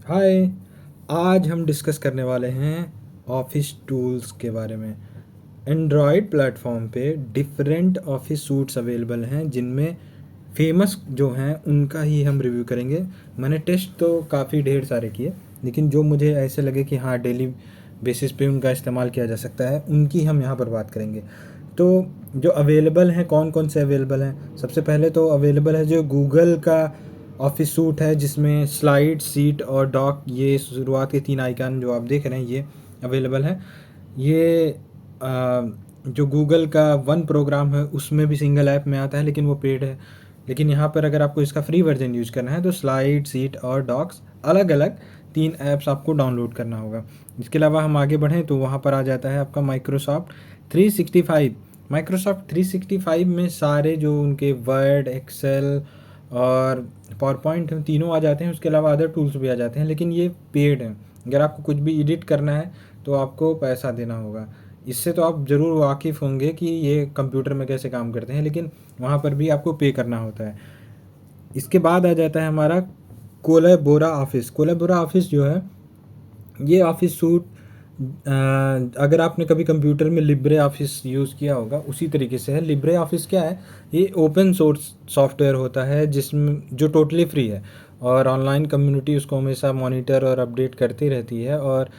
हाय। आज हम डिस्कस करने वाले हैं ऑफिस टूल्स के बारे में। एंड्रॉयड प्लेटफॉर्म पे डिफरेंट ऑफिस सूट्स अवेलेबल हैं, जिनमें फेमस जो हैं उनका ही हम रिव्यू करेंगे। मैंने टेस्ट तो काफ़ी ढेर सारे किए, लेकिन जो मुझे ऐसे लगे कि हाँ डेली बेसिस पे उनका इस्तेमाल किया जा सकता है, उनकी हम यहाँ पर बात करेंगे। तो जो अवेलेबल हैं, कौन कौन से अवेलेबल हैं? सबसे पहले तो अवेलेबल है जो गूगल का ऑफिस सूट है, जिसमें स्लाइड, सीट और डॉक, ये शुरुआत के 3 आइकन जो आप देख रहे हैं ये अवेलेबल है। ये जो गूगल का वन प्रोग्राम है उसमें भी सिंगल ऐप में आता है, लेकिन वो पेड है। लेकिन यहाँ पर अगर आपको इसका फ्री वर्जन यूज़ करना है तो स्लाइड, सीट और डॉक्स अलग अलग 3 ऐप्स आपको डाउनलोड करना होगा। इसके अलावा हम आगे बढ़ें तो वहाँ पर आ जाता है आपका माइक्रोसॉफ्ट 365। माइक्रोसॉफ्ट 365 में सारे जो उनके वर्ड, एक्सेल और पावर पॉइंट तीनों आ जाते हैं। उसके अलावा अदर टूल्स भी आ जाते हैं, लेकिन ये पेड हैं। अगर आपको कुछ भी एडिट करना है तो आपको पैसा देना होगा। इससे तो आप ज़रूर वाकिफ़ होंगे कि ये कंप्यूटर में कैसे काम करते हैं, लेकिन वहाँ पर भी आपको पे करना होता है। इसके बाद आ जाता है हमारा कोलैबोरा ऑफिस। कोलैबोरा ऑफिस जो है, ये ऑफिस सूट अगर आपने कभी कंप्यूटर में लिब्रे ऑफिस यूज़ किया होगा उसी तरीके से है। लिब्रे ऑफिस क्या है? ये ओपन सोर्स सॉफ्टवेयर होता है जिसमें जो टोटली फ्री है, और ऑनलाइन कम्युनिटी उसको हमेशा मॉनिटर और अपडेट करती रहती है, और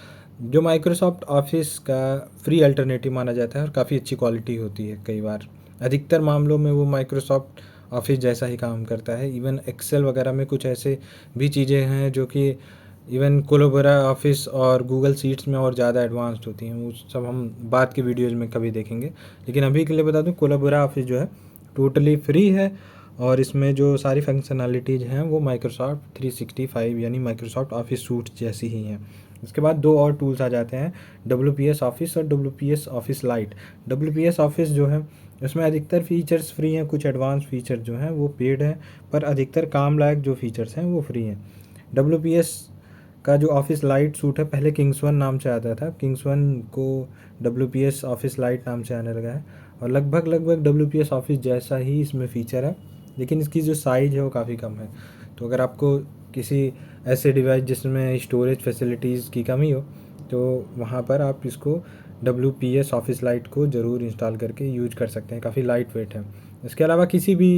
जो माइक्रोसॉफ्ट ऑफिस का फ्री अल्टरनेटिव माना जाता है और काफ़ी अच्छी क्वालिटी होती है। कई बार अधिकतर मामलों में वो माइक्रोसॉफ्ट ऑफिस जैसा ही काम करता है। इवन एक्सेल वगैरह में कुछ ऐसे भी चीज़ें हैं जो कि इवन कोलैबोरा ऑफिस और गूगल शीट्स में और ज़्यादा एडवांस्ड होती हैं। वो सब हम बाद के वीडियोज़ में कभी देखेंगे, लेकिन अभी के लिए बता दूं कोलैबोरा ऑफिस जो है टोटली फ्री है, और इसमें जो सारी फंक्शनैलिटीज़ हैं वो माइक्रोसॉफ्ट 365 यानी माइक्रोसॉफ्ट ऑफिस सूट जैसी ही हैं। इसके बाद 2 और टूल्स आ जाते हैं, WPS ऑफिस और WPS office light. WPS office जो है उसमें अधिकतर फीचर्स फ्री हैं, कुछ एडवांस फीचर जो हैं वो पेड हैं, पर अधिकतर काम लायक जो फीचर्स हैं वो फ्री हैं। WPS का जो ऑफिस लाइट सूट है पहले किंग्स 1 नाम से आता था, किंग्स 1 को WPS ऑफिस लाइट नाम से आने लगा है, और लगभग लगभग WPS ऑफिस जैसा ही इसमें फ़ीचर है, लेकिन इसकी जो साइज़ है वो काफ़ी कम है। तो अगर आपको किसी ऐसे डिवाइस जिसमें स्टोरेज फैसिलिटीज़ की कमी हो, तो वहाँ पर आप इसको WPS ऑफिस लाइट को ज़रूर इंस्टॉल करके यूज कर सकते हैं। काफ़ी लाइट वेट है। इसके अलावा किसी भी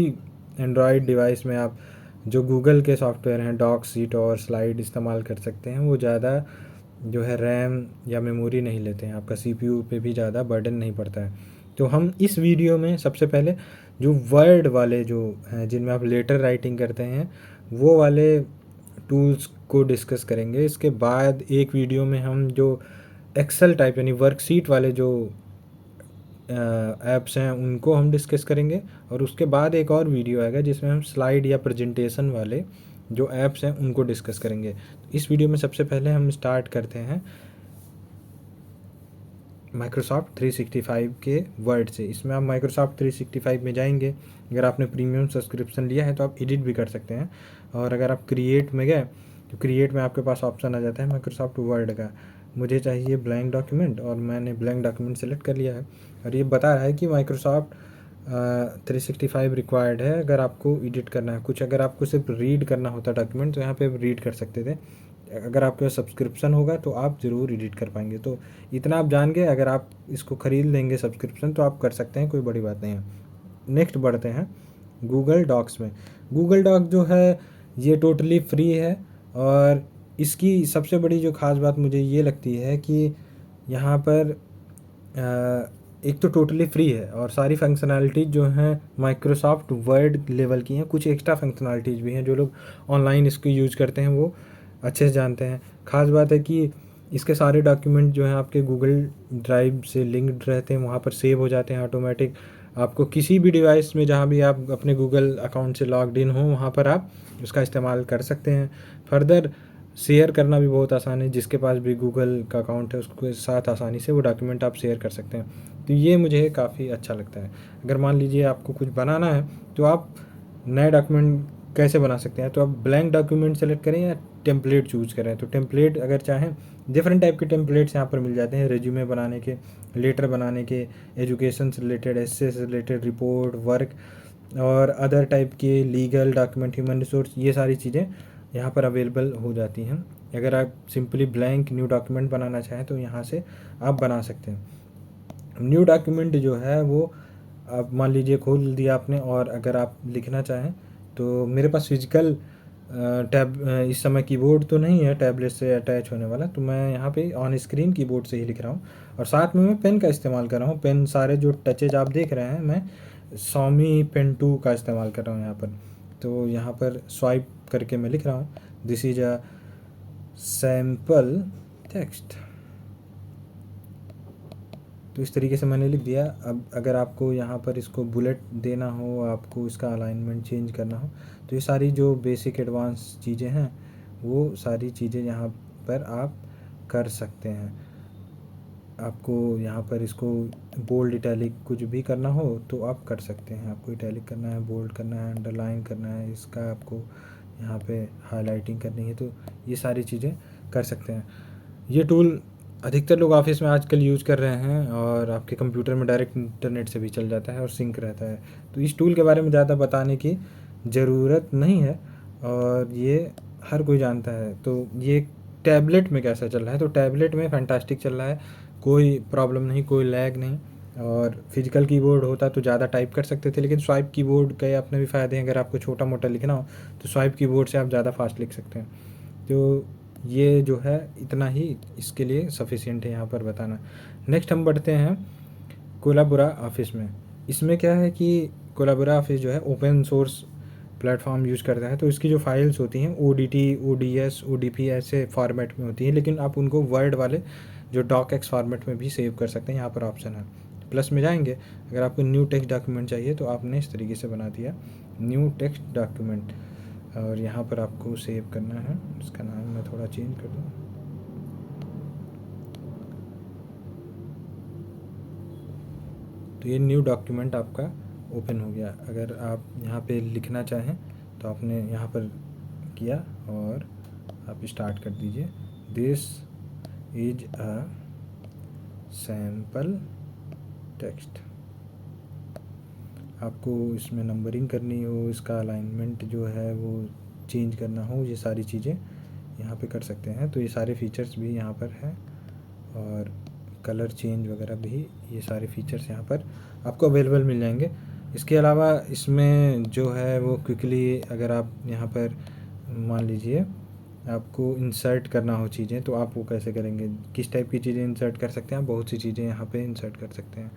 एंड्रॉयड डिवाइस में आप जो गूगल के सॉफ्टवेयर हैं, डॉक, सीट और स्लाइड इस्तेमाल कर सकते हैं। वो ज़्यादा जो है रैम या मेमोरी नहीं लेते हैं, आपका CPU पे भी ज़्यादा बर्डन नहीं पड़ता है। तो हम इस वीडियो में सबसे पहले जो वर्ड वाले जो हैं, जिनमें आप लेटर राइटिंग करते हैं, वो वाले टूल्स को डिस्कस करेंगे। इसके बाद एक वीडियो में हम जो एक्सेल टाइप यानी वर्कशीट वाले जो ऐप्स हैं उनको हम डिस्कस करेंगे, और उसके बाद एक और वीडियो आएगा जिसमें हम स्लाइड या प्रेजेंटेशन वाले जो ऐप्स हैं उनको डिस्कस करेंगे। इस वीडियो में सबसे पहले हम स्टार्ट करते हैं माइक्रोसॉफ्ट 365 के वर्ड से। इसमें आप माइक्रोसॉफ्ट 365 में जाएंगे। अगर आपने प्रीमियम सब्सक्रिप्शन लिया है तो आप एडिट भी कर सकते हैं, और अगर आप क्रिएट में गए तो क्रिएट में आपके पास ऑप्शन आ जाता है माइक्रोसॉफ्ट वर्ड का। मुझे चाहिए ब्लैंक डॉक्यूमेंट, और मैंने ब्लैंक डॉक्यूमेंट सेलेक्ट कर लिया है, और ये बता रहा है कि माइक्रोसॉफ्ट 365 रिक्वायर्ड है अगर आपको एडिट करना है कुछ। अगर आपको सिर्फ रीड करना होता डॉक्यूमेंट तो यहाँ पे आप रीड कर सकते थे। अगर आपके पास सब्सक्रिप्शन होगा तो आप ज़रूर एडिट कर पाएंगे। तो इतना आप जान गए। अगर आप इसको ख़रीद लेंगे सब्सक्रिप्शन तो आप कर सकते हैं, कोई बड़ी बात नहीं है। नेक्स्ट बढ़ते हैं गूगल डॉक्स में। गूगल डॉक जो है ये टोटली फ्री है, और इसकी सबसे बड़ी जो ख़ास बात मुझे ये लगती है कि यहाँ पर एक तो टोटली फ्री है, और सारी फंक्शनैलिटीज़ जो हैं माइक्रोसॉफ्ट वर्ड लेवल की हैं। कुछ एक्स्ट्रा फंक्शनैलिटीज़ भी हैं, जो लोग ऑनलाइन इसको यूज़ करते हैं वो अच्छे से जानते हैं। ख़ास बात है कि इसके सारे डॉक्यूमेंट जो हैं आपके गूगल ड्राइव से लिंक्ड रहते हैं, वहाँ पर सेव हो जाते हैं ऑटोमेटिक। आपको किसी भी डिवाइस में जहाँ भी आप अपने गूगल अकाउंट से लॉग्ड इन हो वहाँ पर आप उसका इस्तेमाल कर सकते हैं। फर्दर शेयर करना भी बहुत आसान है, जिसके पास भी गूगल का अकाउंट है उसके साथ आसानी से वो डॉक्यूमेंट आप शेयर कर सकते हैं। तो ये मुझे काफ़ी अच्छा लगता है। अगर मान लीजिए आपको कुछ बनाना है तो आप नए डॉक्यूमेंट कैसे बना सकते हैं, तो आप ब्लैंक डॉक्यूमेंट सेलेक्ट करें या टेम्पलेट चूज़ करें। तो टेम्पलेट अगर चाहें, डिफरेंट टाइप के टेम्पलेट्स यहाँ पर मिल जाते हैं, रेज्यूमे बनाने के, लेटर बनाने के, एजुकेशन से रिलेटेड, एसए से रिलेटेड, रिपोर्ट, वर्क और अदर टाइप के लीगल डॉक्यूमेंट, ह्यूमन रिसोर्स, ये सारी चीज़ें यहाँ पर अवेलेबल हो जाती हैं। अगर आप सिंपली ब्लैंक न्यू डॉक्यूमेंट बनाना चाहें तो यहाँ से आप बना सकते हैं। न्यू डॉक्यूमेंट जो है वो आप मान लीजिए खोल दिया आपने, और अगर आप लिखना चाहें तो मेरे पास फिजिकल टैब इस समय कीबोर्ड तो नहीं है टैबलेट से अटैच होने वाला, तो मैं यहाँ पे ऑन स्क्रीन कीबोर्ड से ही लिख रहा हूँ, और साथ में मैं पेन का इस्तेमाल कर रहा हूँ। पेन सारे जो टचेज आप देख रहे हैं मैं Xiaomi पेन 2 का इस्तेमाल कर रहा हूँ यहाँ पर। तो यहाँ पर स्वाइप करके मैं लिख रहा हूँ, this is a sample text. तो इस तरीके से मैंने लिख दिया। अब अगर आपको यहाँ पर इसको बुलेट देना हो, आपको इसका अलाइनमेंट चेंज करना हो, तो ये सारी जो बेसिक एडवांस चीज़ें हैं वो सारी चीज़ें यहाँ पर आप कर सकते हैं। आपको यहाँ पर इसको बोल्ड इटैलिक कुछ भी करना हो तो आप कर सकते हैं। आपको इटैलिक करना है, बोल्ड करना है, अंडरलाइन करना है, इसका आपको यहाँ पे हाईलाइटिंग करनी है, तो ये सारी चीज़ें कर सकते हैं। ये टूल अधिकतर लोग ऑफिस में आजकल यूज़ कर रहे हैं, और आपके कंप्यूटर में डायरेक्ट इंटरनेट से भी चल जाता है और सिंक रहता है। तो इस टूल के बारे में ज़्यादा बताने की ज़रूरत नहीं है, और ये हर कोई जानता है। तो ये टैबलेट में कैसा चल रहा है, तो टैबलेट में फैंटास्टिक चल रहा है, कोई प्रॉब्लम नहीं, कोई लैग नहीं। और फिजिकल कीबोर्ड होता तो ज़्यादा टाइप कर सकते थे, लेकिन स्वाइप कीबोर्ड के अपने भी फ़ायदे हैं। अगर आपको छोटा मोटा लिखना हो तो स्वाइप कीबोर्ड से आप ज़्यादा फास्ट लिख सकते हैं। तो ये जो है इतना ही इसके लिए सफिशिएंट है यहाँ पर बताना। नेक्स्ट हम बढ़ते हैं कोलाबोरा ऑफिस में। इसमें क्या है कि कोलाबोरा ऑफिस जो है ओपन सोर्स प्लेटफॉर्म यूज़ करता है, तो इसकी जो फाइल्स होती हैं ODT, ODS, ODP ऐसे फॉर्मेट में होती हैं, लेकिन आप उनको वर्ड वाले जो डॉकएक्स फॉर्मेट में भी सेव कर सकते हैं। यहाँ पर ऑप्शन है, प्लस में जाएंगे, अगर आपको न्यू टेक्स्ट डॉक्यूमेंट चाहिए तो आपने इस तरीके से बना दिया न्यू टेक्स्ट डॉक्यूमेंट, और यहाँ पर आपको सेव करना है। इसका नाम मैं थोड़ा चेंज कर दूँ, तो ये न्यू डॉक्यूमेंट आपका ओपन हो गया। अगर आप यहाँ पे लिखना चाहें तो आपने यहाँ पर किया और आप स्टार्ट कर दीजिए, this is a sample text. आपको इसमें नंबरिंग करनी हो, इसका अलाइनमेंट जो है वो चेंज करना हो, ये सारी चीज़ें यहाँ पे कर सकते हैं। तो ये सारे फीचर्स भी यहाँ पर हैं, और कलर चेंज वगैरह भी, ये सारे फीचर्स यहाँ पर आपको अवेलेबल मिल जाएंगे। इसके अलावा इसमें जो है वो क्विकली, अगर आप यहाँ पर मान लीजिए आपको इंसर्ट करना हो चीज़ें, तो आप वो कैसे करेंगे, किस टाइप की चीज़ें इंसर्ट कर सकते हैं, आप बहुत सी चीज़ें यहाँ पे इंसर्ट कर सकते हैं।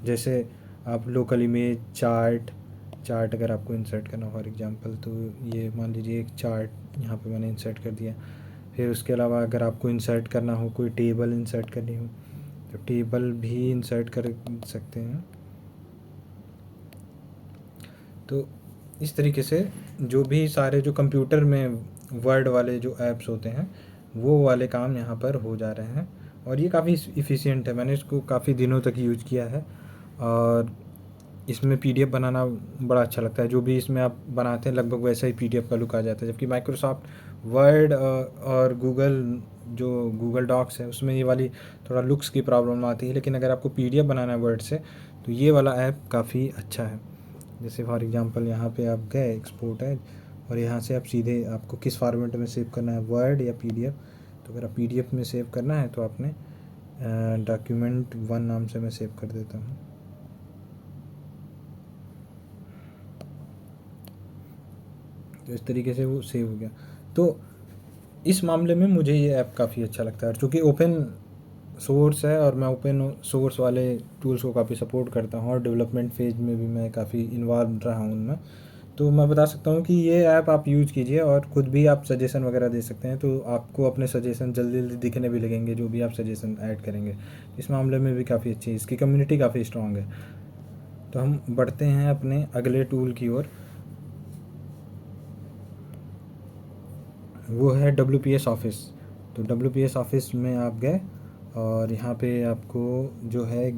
जैसे आप लोकल इमेज, चार्ट अगर आपको इंसर्ट करना हो फॉर एग्जांपल, तो ये मान लीजिए एक चार्ट यहाँ पे मैंने इंसर्ट कर दिया। फिर उसके अलावा अगर आपको इंसर्ट करना हो, कोई टेबल इंसर्ट करनी हो तो टेबल भी इंसर्ट कर सकते हैं। तो इस तरीके से जो भी सारे जो कंप्यूटर में वर्ड वाले जो ऐप्स होते हैं वो वाले काम यहाँ पर हो जा रहे हैं, और ये काफ़ी इफ़िशियंट है। मैंने इसको काफ़ी दिनों तक यूज किया है, और इसमें PDF बनाना बड़ा अच्छा लगता है। जो भी इसमें आप बनाते हैं लगभग वैसा ही PDF का लुक आ जाता है। जबकि माइक्रोसॉफ्ट वर्ड और गूगल डॉक्स है उसमें ये वाली थोड़ा लुक्स की प्रॉब्लम आती है, लेकिन अगर आपको PDF बनाना है वर्ड से तो ये वाला ऐप काफ़ी अच्छा है। जैसे फॉर एग्जांपल यहाँ पे आप गए एक्सपोर्ट है, और यहाँ से आप सीधे आपको किस फॉर्मेट में सेव करना है, वर्ड या PDF। तो अगर आप PDF में सेव करना है तो आपने डॉक्यूमेंट 1 नाम से मैं सेव कर देता हूँ। तो इस तरीके से वो सेव हो गया। तो इस मामले में मुझे ये ऐप काफ़ी अच्छा लगता है, क्योंकि ओपन सोर्स है और मैं ओपन सोर्स वाले टूल्स को काफ़ी सपोर्ट करता हूँ, और डेवलपमेंट फेज में भी मैं काफ़ी इन्वॉल्व रहा हूँ उनमें। तो मैं बता सकता हूँ कि ये ऐप आप यूज़ कीजिए, और ख़ुद भी आप सजेशन वगैरह दे सकते हैं, तो आपको अपने सजेशन जल्दी जल्दी दिखने भी लगेंगे जो भी आप सजेशन ऐड करेंगे। इस मामले में भी काफ़ी अच्छी है, इसकी कम्युनिटी काफ़ी स्ट्रॉन्ग है। तो हम बढ़ते हैं अपने अगले टूल की ओर, वो है WPS ऑफिस। तो WPS ऑफिस में आप गए, और यहाँ पे आपको जो है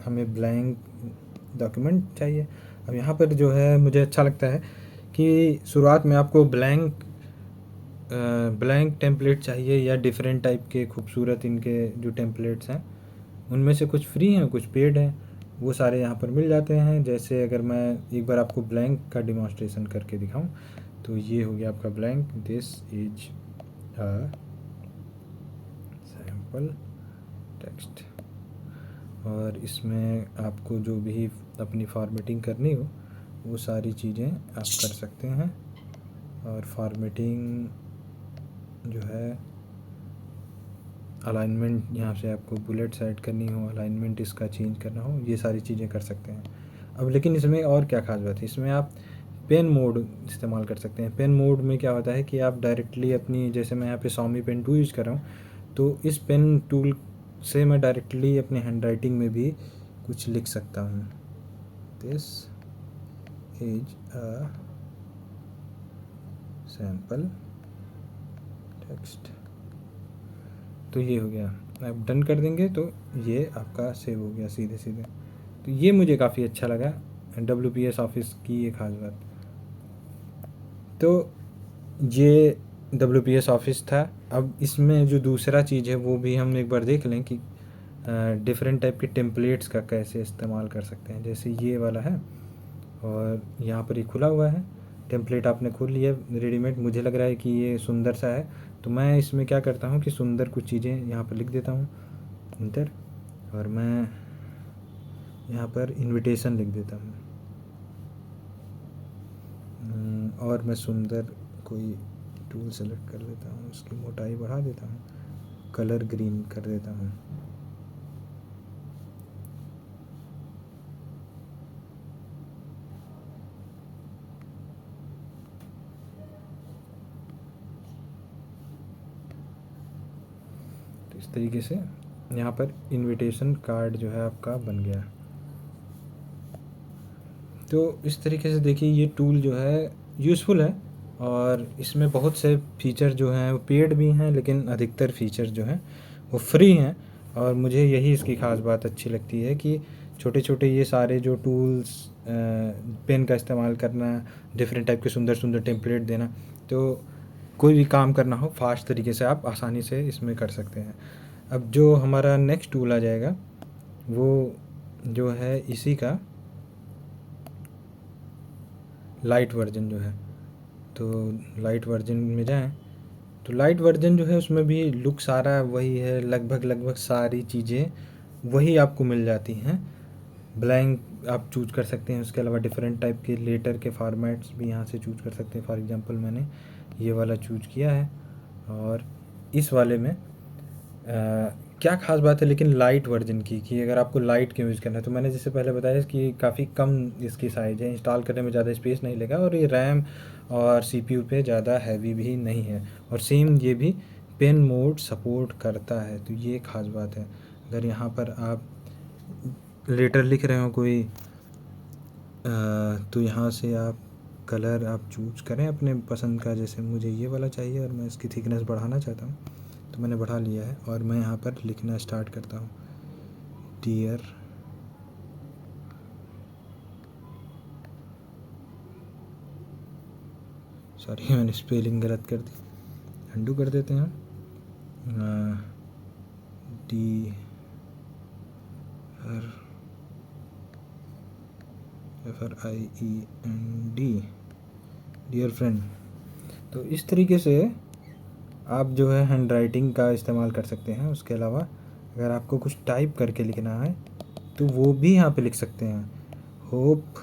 हमें ब्लैंक डॉक्यूमेंट चाहिए। अब यहाँ पर जो है मुझे अच्छा लगता है कि शुरुआत में आपको ब्लैंक टेम्पलेट चाहिए, या डिफरेंट टाइप के खूबसूरत इनके जो टेम्पलेट्स हैं उनमें से कुछ फ्री हैं कुछ पेड हैं, वो सारे यहाँ पर मिल जाते हैं। जैसे अगर मैं एक बार आपको ब्लैंक का डिमॉन्स्ट्रेशन करके दिखाऊं, तो ये हो गया आपका blank, this is a sample text. और इसमें आपको जो भी अपनी फॉर्मेटिंग करनी हो वो सारी चीज़ें आप कर सकते हैं। और फॉर्मेटिंग जो है, अलाइनमेंट, यहाँ से आपको बुलेट्स ऐड करनी हो, अलाइनमेंट इसका चेंज करना हो, ये सारी चीज़ें कर सकते हैं। अब लेकिन इसमें और क्या खास बात है, इसमें आप पेन मोड इस्तेमाल कर सकते हैं। पेन मोड में क्या होता है कि आप डायरेक्टली अपनी, जैसे मैं यहाँ पे Xiaomi पेन 2 यूज़ कर रहा हूँ, तो इस पेन टूल से मैं डायरेक्टली अपने हैंड राइटिंग में भी कुछ लिख सकता हूँ। This is a sample text. तो ये हो गया, आप डन कर देंगे तो ये आपका सेव हो गया सीधे सीधे। तो ये मुझे काफ़ी अच्छा लगा WPS ऑफिस की ये खास बात। तो ये WPS ऑफिस था। अब इसमें जो दूसरा चीज़ है वो भी हम एक बार देख लें कि डिफरेंट टाइप के टेम्पलेट्स का कैसे इस्तेमाल कर सकते हैं। जैसे ये वाला है और यहाँ पर ये खुला हुआ है, टेम्पलेट आपने खोल लिया रेडीमेड। मुझे लग रहा है कि ये सुंदर सा है, तो मैं इसमें क्या करता हूँ कि सुंदर कुछ चीज़ें यहाँ पर लिख देता हूँ इंटर, और मैं यहाँ पर इनविटेशन लिख देता हूँ। और मैं सुंदर कोई टूल सेलेक्ट कर लेता हूँ, उसकी मोटाई बढ़ा देता हूँ, कलर ग्रीन कर देता हूँ। तो इस तरीके से यहाँ पर इनविटेशन कार्ड जो है आपका बन गया। तो इस तरीके से देखिए ये टूल जो है यूज़फुल है, और इसमें बहुत से फीचर जो हैं वो पेड भी हैं, लेकिन अधिकतर फीचर जो हैं वो फ्री हैं। और मुझे यही इसकी ख़ास बात अच्छी लगती है कि छोटे छोटे ये सारे जो टूल्स, पेन का इस्तेमाल करना, डिफरेंट टाइप के सुंदर सुंदर टेम्पलेट देना, तो कोई भी काम करना हो फास्ट तरीके से आप आसानी से इसमें कर सकते हैं। अब जो हमारा नेक्स्ट टूल आ जाएगा वो जो है इसी का लाइट वर्जन जो है। तो लाइट वर्जन में जाएं तो लाइट वर्जन जो है उसमें भी लुक सारा वही है, लगभग सारी चीज़ें वही आपको मिल जाती हैं। ब्लैंक आप चूज कर सकते हैं, उसके अलावा डिफरेंट टाइप के लेटर के फॉर्मेट्स भी यहाँ से चूज कर सकते हैं। फॉर एग्जांपल मैंने ये वाला चूज किया है, और इस वाले में क्या ख़ास बात है लेकिन लाइट वर्जन की, कि अगर आपको लाइट क्यों यूज़ करना है, तो मैंने जैसे पहले बताया कि काफ़ी कम इसकी साइज़ है, इंस्टॉल करने में ज़्यादा स्पेस नहीं लेगा, और ये रैम और CPU पे ज़्यादा हैवी भी नहीं है, और सेम ये भी पेन मोड सपोर्ट करता है। तो ये ख़ास बात है। अगर यहाँ पर आप लेटर लिख रहे हो कोई, तो यहाँ से आप कलर आप चूज करें अपने पसंद का। जैसे मुझे ये वाला चाहिए और मैं इसकी थिकनेस बढ़ाना चाहता हूँ, तो मैंने बढ़ा लिया है, और मैं यहाँ पर लिखना स्टार्ट करता हूँ। डियर सॉरी मैंने स्पेलिंग गलत कर दी, अंडू कर देते हैं। D FRIEND, dear friend. तो इस तरीके से आप जो है हैंड राइटिंग का इस्तेमाल कर सकते हैं। उसके अलावा अगर आपको कुछ टाइप करके लिखना है तो वो भी यहाँ पे लिख सकते हैं। Hope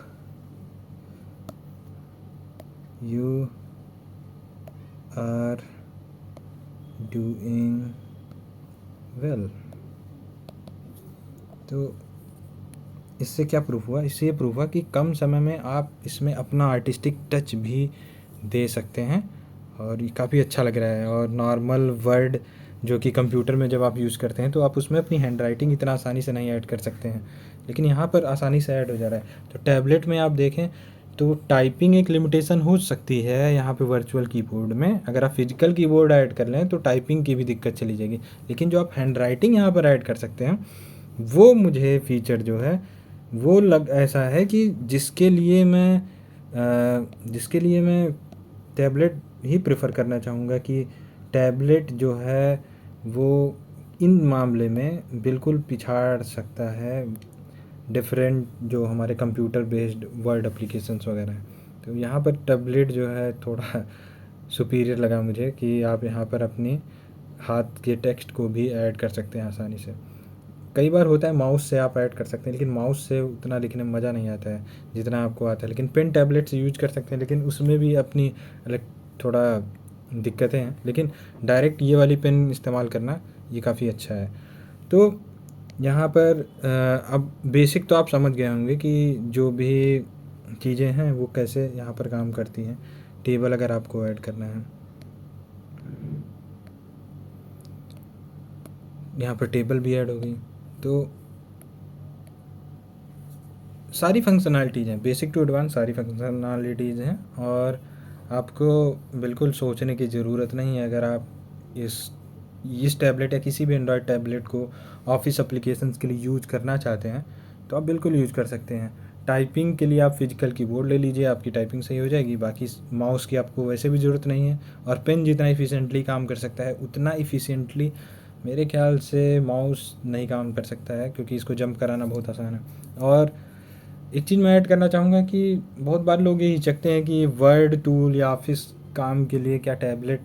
you are doing well. तो इससे क्या प्रूफ हुआ, इससे ये प्रूफ हुआ कि कम समय में आप इसमें अपना आर्टिस्टिक टच भी दे सकते हैं, और ये काफ़ी अच्छा लग रहा है। और नॉर्मल वर्ड जो कि कंप्यूटर में जब आप यूज़ करते हैं तो आप उसमें अपनी हैंड राइटिंग इतना आसानी से नहीं ऐड कर सकते हैं, लेकिन यहाँ पर आसानी से ऐड हो जा रहा है। तो टैबलेट में आप देखें तो टाइपिंग एक लिमिटेशन हो सकती है यहाँ पे वर्चुअल कीबोर्ड में। अगर आप फिजिकल कीबोर्ड ऐड कर लें तो टाइपिंग की भी दिक्कत चली जाएगी, लेकिन जो आप हैंड राइटिंग यहाँ पर ऐड कर सकते हैं वो मुझे फीचर जो है वो लग ऐसा है कि जिसके लिए मैं टैबलेट ही प्रेफर करना चाहूँगा, कि टैबलेट जो है वो इन मामले में बिल्कुल पिछाड़ सकता है डिफरेंट जो हमारे कंप्यूटर बेस्ड वर्ड एप्लीकेशंस वगैरह हैं। तो यहाँ पर टैबलेट जो है थोड़ा सुपीरियर लगा मुझे कि आप यहाँ पर अपनी हाथ के टेक्स्ट को भी ऐड कर सकते हैं आसानी से। कई बार होता है माउस से आप ऐड कर सकते हैं, लेकिन माउस से उतना लिखने में मज़ा नहीं आता है जितना आपको आता है। लेकिन पेन टैबलेट से यूज कर सकते हैं, लेकिन उसमें भी अपनी अलग थोड़ा दिक्कतें हैं। लेकिन डायरेक्ट ये वाली पेन इस्तेमाल करना ये काफ़ी अच्छा है। तो यहाँ पर अब बेसिक तो आप समझ गए होंगे कि जो भी चीज़ें हैं वो कैसे यहाँ पर काम करती हैं। टेबल अगर आपको ऐड करना है, यहाँ पर टेबल भी ऐड हो गई। तो सारी फंक्शनैलिटीज़ हैं, बेसिक टू एडवांस सारी फंक्शनैलिटीज़ हैं, और आपको बिल्कुल सोचने की ज़रूरत नहीं है। अगर आप इस टैबलेट या किसी भी एंड्रॉयड टैबलेट को ऑफिस एप्लीकेशंस के लिए यूज करना चाहते हैं तो आप बिल्कुल यूज कर सकते हैं। टाइपिंग के लिए आप फिजिकल कीबोर्ड ले लीजिए, आपकी टाइपिंग सही हो जाएगी। बाकी माउस की आपको वैसे भी ज़रूरत नहीं है, और पेन जितना इफ़िशेंटली काम कर सकता है उतना इफ़िशेंटली मेरे ख्याल से माउस नहीं काम कर सकता है, क्योंकि इसको जंप कराना बहुत आसान है। और एक चीज़ मैं ऐड करना चाहूँगा कि बहुत बार लोग ये हिचकते हैं कि वर्ड टूल या ऑफिस काम के लिए क्या टैबलेट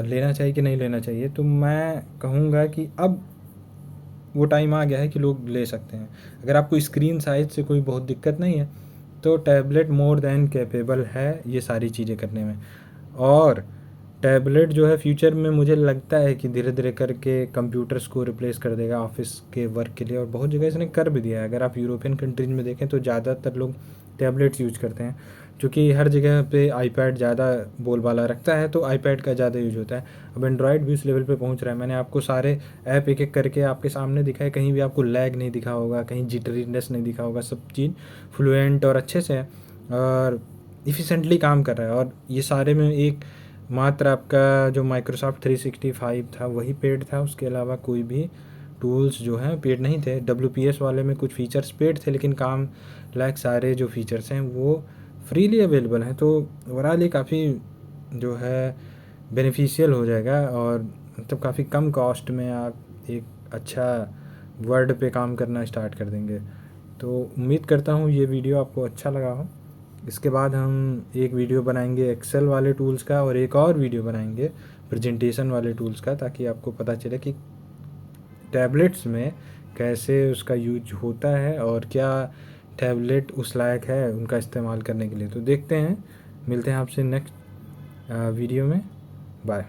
लेना चाहिए कि नहीं लेना चाहिए। तो मैं कहूँगा कि अब वो टाइम आ गया है कि लोग ले सकते हैं। अगर आपको स्क्रीन साइज से कोई बहुत दिक्कत नहीं है तो टैबलेट मोर देन कैपेबल है ये सारी चीज़ें करने में। और टैबलेट जो है फ्यूचर में मुझे लगता है कि धीरे धीरे करके कंप्यूटर्स को रिप्लेस कर देगा ऑफिस के वर्क के लिए, और बहुत जगह इसने कर भी दिया है। अगर आप यूरोपियन कंट्रीज में देखें तो ज़्यादातर लोग टैबलेट्स यूज करते हैं, क्योंकि हर जगह पे आईपैड ज़्यादा बोलबाला रखता है, तो आईपैड का ज़्यादा यूज होता है। अब एंड्रॉयड भी उस लेवल पे पहुंच रहा है। मैंने आपको सारे ऐप एक एक करके आपके सामने दिखाए, कहीं भी आपको लैग नहीं दिखा होगा, कहीं जिटरीनेस नहीं दिखा होगा, सब चीज़ फ्लुएंट और अच्छे से है और इफ़िशेंटली काम कर रहा है। और ये सारे में एक मात्र आपका जो माइक्रोसॉफ्ट 365 था वही पेड था, उसके अलावा कोई भी टूल्स जो हैं पेड नहीं थे। WPS वाले में कुछ फीचर्स पेड थे, लेकिन काम लायक सारे जो फीचर्स हैं वो फ्रीली अवेलेबल हैं। तो ओवरऑल ये काफ़ी जो है बेनिफिशियल हो जाएगा, और मतलब काफ़ी कम कॉस्ट में आप एक अच्छा वर्ड पे काम करना स्टार्ट कर देंगे। तो उम्मीद करता हूँ ये वीडियो आपको अच्छा लगा हो। इसके बाद हम एक वीडियो बनाएंगे एक्सेल वाले टूल्स का, और एक और वीडियो बनाएंगे प्रेजेंटेशन वाले टूल्स का, ताकि आपको पता चले कि टैबलेट्स में कैसे उसका यूज होता है और क्या टैबलेट उस लायक है उनका इस्तेमाल करने के लिए। तो देखते हैं, मिलते हैं आपसे नेक्स्ट वीडियो में। बाय।